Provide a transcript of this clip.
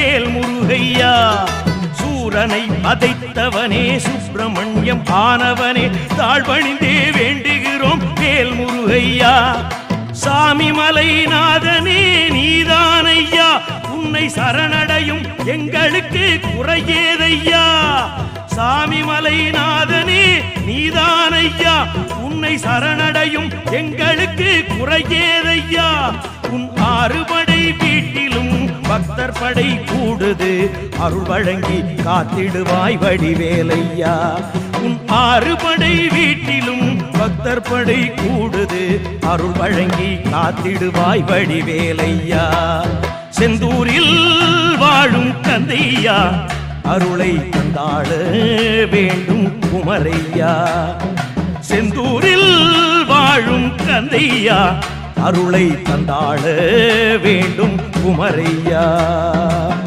வேல் முருகையா. சூரனை பதைத்தவனே சுப்பிரமணியம் ஆனவனே தாழ்வணிந்தே வேண்டுகிறோம் வேல் முருகையா. சாமி மலைநாதனே நீதானையா, உன்னை சரணடையும் எங்களுக்கு குறையேதையா. சாமி மலைநாதனே நீதானையா, உன்னை சரணடையும் எங்களுக்கு குறையேதையா. உன் ஆறுபடை வீட்டிலும் பக்தர் படை கூடுது, அருள் வழங்கி காத்திடுவாய் வடிவேலையா. உன் ஆறுபடை வீட்டிலும் பக்தர் படை கூடுது, அருள் வழங்கி காத்திடுவாய் வடிவேலையா. செந்தூரில் வாழும் கந்தையா, அருளை தந்தாள வேண்டும் குமரையா. செந்தூரில் வாழும் கந்தையா, அருளை தந்தாள வேண்டும் குமரையா.